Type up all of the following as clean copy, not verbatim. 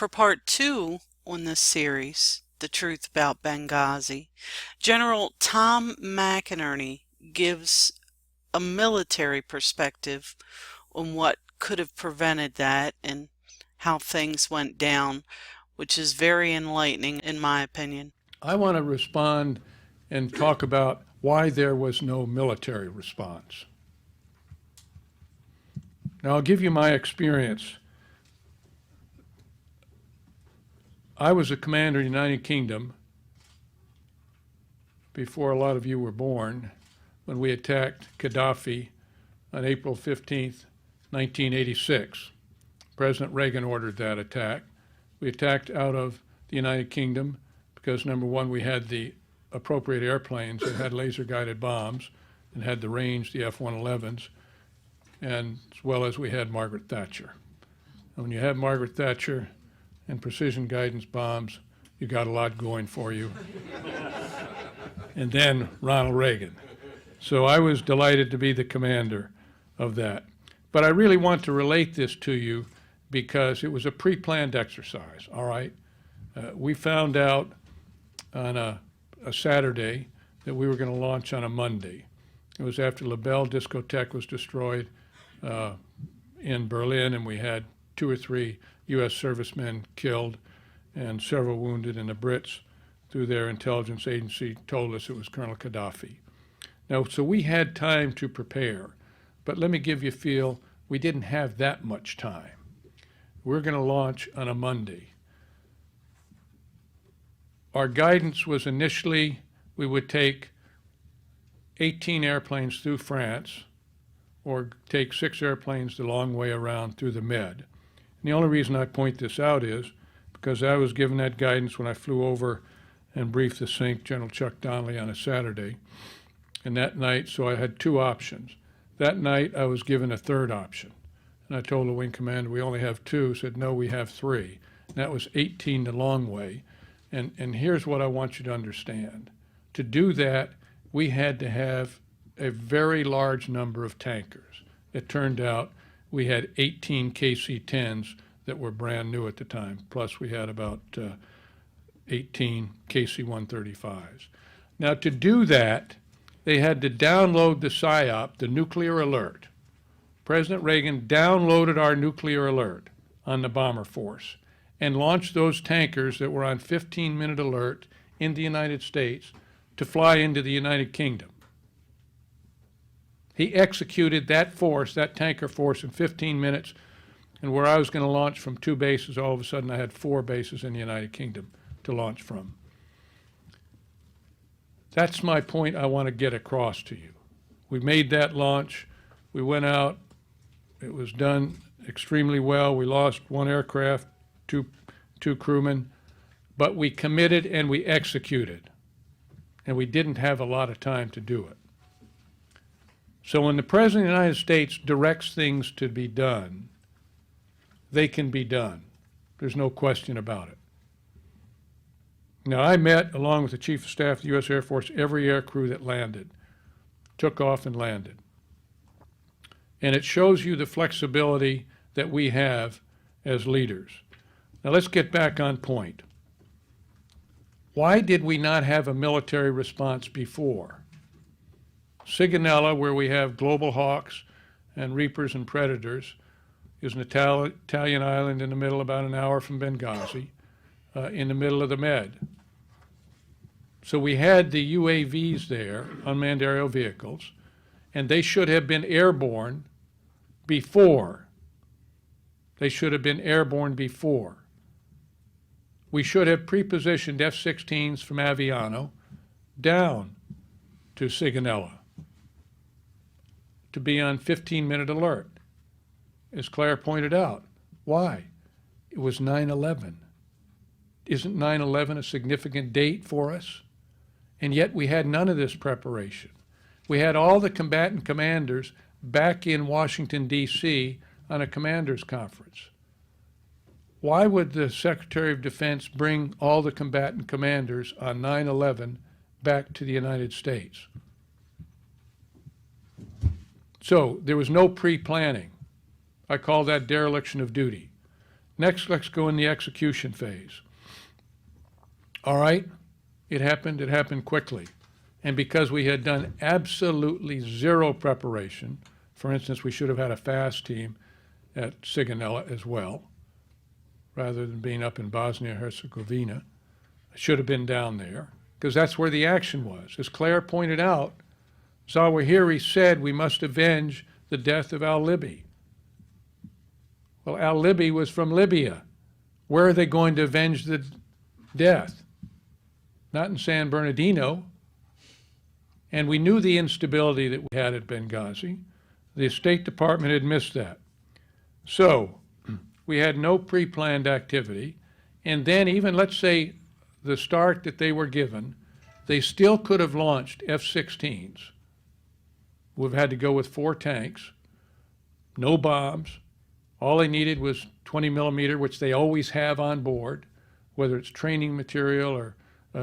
For part 2 on this series, The Truth About Benghazi, General Tom McInerney gives a military perspective on what could have prevented that and how things went down, which is very enlightening in my opinion. I want to respond and talk about why there was no military response. Now, I'll give you my experience. I was a commander in the United Kingdom before a lot of you were born when we attacked Gaddafi on April 15th, 1986. President Reagan ordered that attack. We attacked out of the United Kingdom because, number one, we had the appropriate airplanes that had laser-guided bombs and had the range, the F-111s, and as well as we had Margaret Thatcher. And when you have Margaret Thatcher and precision guidance bombs, you got a lot going for you. And then Ronald Reagan. So I was delighted to be the commander of that. But I really want to relate this to you because it was a pre-planned exercise, all right? We found out on a Saturday that we were going to launch on a Monday. It was after La Belle discotheque was destroyed in Berlin, and we had 2 or 3 U.S. servicemen killed and several wounded, and the Brits, through their intelligence agency, told us it was Colonel Gaddafi. Now, so we had time to prepare, but let me give you a feel, we didn't have that much time. We're going to launch on a Monday. Our guidance was initially we would take 18 airplanes through France or take 6 airplanes the long way around through the Med. And the only reason I point this out is because I was given that guidance when I flew over and briefed the SINC, General Chuck Donnelly, on a Saturday. And that night, so I had 2 options. That night, I was given a 3rd option. And I told the wing commander, we only have 2. Said, no, we have 3. And that was 18 the long way. And here's what I want you to understand. To do that, we had to have a very large number of tankers. It turned out we had 18 KC-10s that were brand new at the time, plus we had about 18 KC-135s. Now, to do that, they had to download the PSYOP, the nuclear alert. President Reagan downloaded our nuclear alert on the bomber force and launched those tankers that were on 15-minute alert in the United States to fly into the United Kingdom. He executed that force, that tanker force, in 15 minutes, and where I was going to launch from 2 bases, all of a sudden I had 4 bases in the United Kingdom to launch from. That's my point I want to get across to you. We made that launch. We went out. It was done extremely well. We lost 1 aircraft, two crewmen, but we committed and we executed, and we didn't have a lot of time to do it. So when the President of the United States directs things to be done, they can be done. There's no question about it. Now, I met, along with the Chief of Staff of the U.S. Air Force, every air crew that landed, took off and landed. And it shows you the flexibility that we have as leaders. Now, let's get back on point. Why did we not have a military response before? Sigonella, where we have global hawks and reapers and predators, is an Italian island in the middle, about an hour from Benghazi, in the middle of the Med. So we had the UAVs there, unmanned aerial vehicles, and they should have been airborne before. They should have been airborne before. We should have pre-positioned F-16s from Aviano down to Sigonella to be on 15-minute alert. As Claire pointed out, why? It was 9/11. Isn't 9/11 a significant date for us? And yet we had none of this preparation. We had all the combatant commanders back in Washington, D.C. on a commanders conference. Why would the Secretary of Defense bring all the combatant commanders on 9/11 back to the United States? So there was no pre-planning. I call that dereliction of duty. Next, let's go in the execution phase. All right, it happened quickly. And because we had done absolutely zero preparation, for instance, we should have had a fast team at Sigonella as well, rather than being up in Bosnia-Herzegovina. I should have been down there, because that's where the action was. As Claire pointed out, Zawahiri said we must avenge the death of al-Libi. Well, al-Libi was from Libya. Where are they going to avenge the death? Not in San Bernardino. And we knew the instability that we had at Benghazi. The State Department had missed that. So we had no pre-planned activity. And then even, let's say, the start that they were given, they still could have launched F-16s. We've had to go with 4 tanks, no bombs. All they needed was 20 millimeter, which they always have on board, whether it's training material or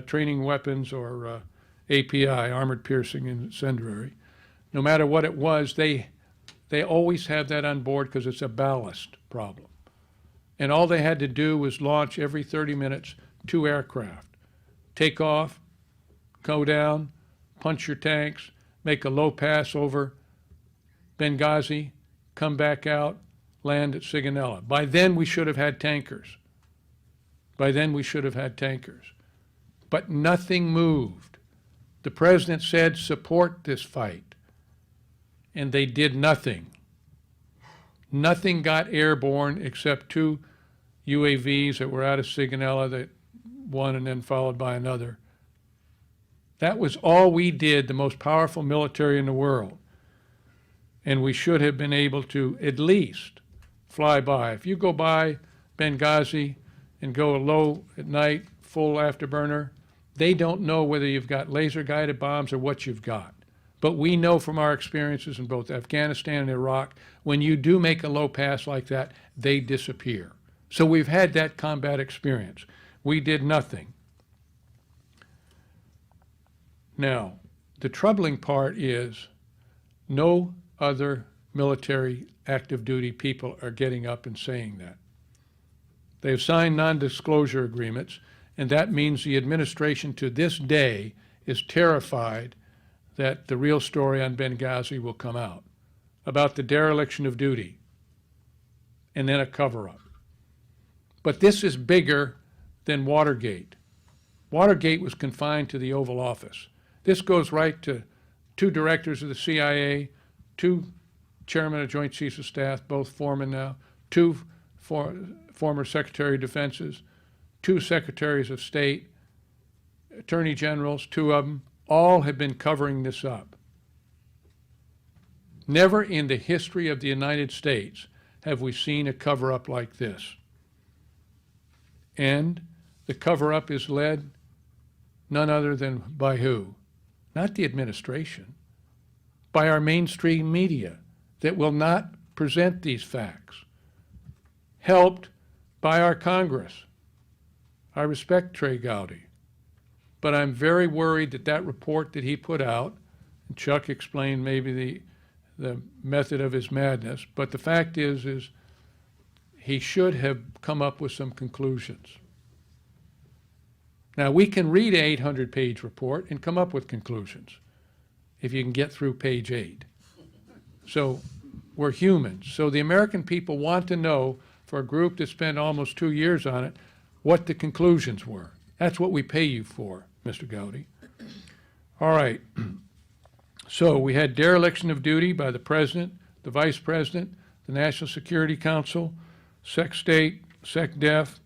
training weapons or API, armored piercing incendiary. No matter what it was, they always have that on board because it's a ballast problem. And all they had to do was launch every 30 minutes 2 aircraft. Take off, go down, punch your tanks, make a low pass over Benghazi, come back out, land at Sigonella. By then we should have had tankers. But nothing moved. The president said, support this fight. And they did nothing. Nothing got airborne except 2 UAVs that were out of Sigonella, that one and then followed by another. That was all we did, the most powerful military in the world. And we should have been able to at least fly by. If you go by Benghazi and go low at night, full afterburner, they don't know whether you've got laser-guided bombs or what you've got. But we know from our experiences in both Afghanistan and Iraq, when you do make a low pass like that, they disappear. So we've had that combat experience. We did nothing. Now, the troubling part is no other military active duty people are getting up and saying that. They've signed non-disclosure agreements, and that means the administration to this day is terrified that the real story on Benghazi will come out about the dereliction of duty and then a cover-up. But this is bigger than Watergate. Watergate was confined to the Oval Office. This goes right to 2 directors of the CIA, 2 chairmen of Joint Chiefs of Staff, both foremen now, 2 former Secretary of Defenses, 2 Secretaries of State, Attorney Generals, 2 of them, all have been covering this up. Never in the history of the United States have we seen a cover-up like this. And the cover-up is led none other than by who? Not the administration, by our mainstream media that will not present these facts, helped by our Congress. I respect Trey Gowdy, but I'm very worried that that report that he put out, and Chuck explained maybe the method of his madness, but the fact is he should have come up with some conclusions. Now, we can read an 800-page report and come up with conclusions if you can get through page 8. So we're humans. So the American people want to know, for a group that spent almost 2 years on it, what the conclusions were. That's what we pay you for, Mr. Gowdy. All right. So we had dereliction of duty by the President, the Vice President, the National Security Council, SecState, SecDef,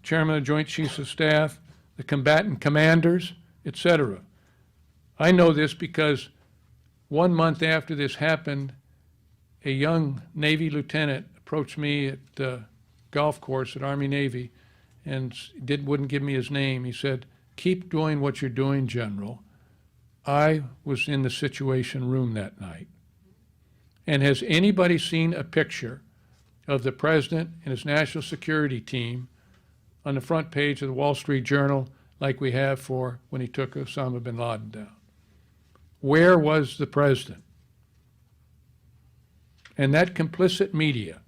Chairman of Joint Chiefs of Staff, the combatant commanders, etc. I know this because 1 month after this happened, a young Navy lieutenant approached me at the golf course at Army Navy and wouldn't give me his name. He said, "Keep doing what you're doing, General. I was in the Situation Room that night." And has anybody seen a picture of the President and his national security team on the front page of the Wall Street Journal like we have for when he took Osama bin Laden down? Where was the President? And that complicit media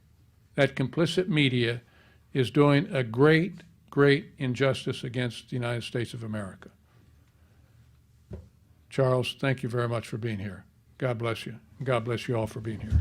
is doing a great, great injustice against the United States of America. Charles, thank you very much for being here. God bless you. God bless you all for being here.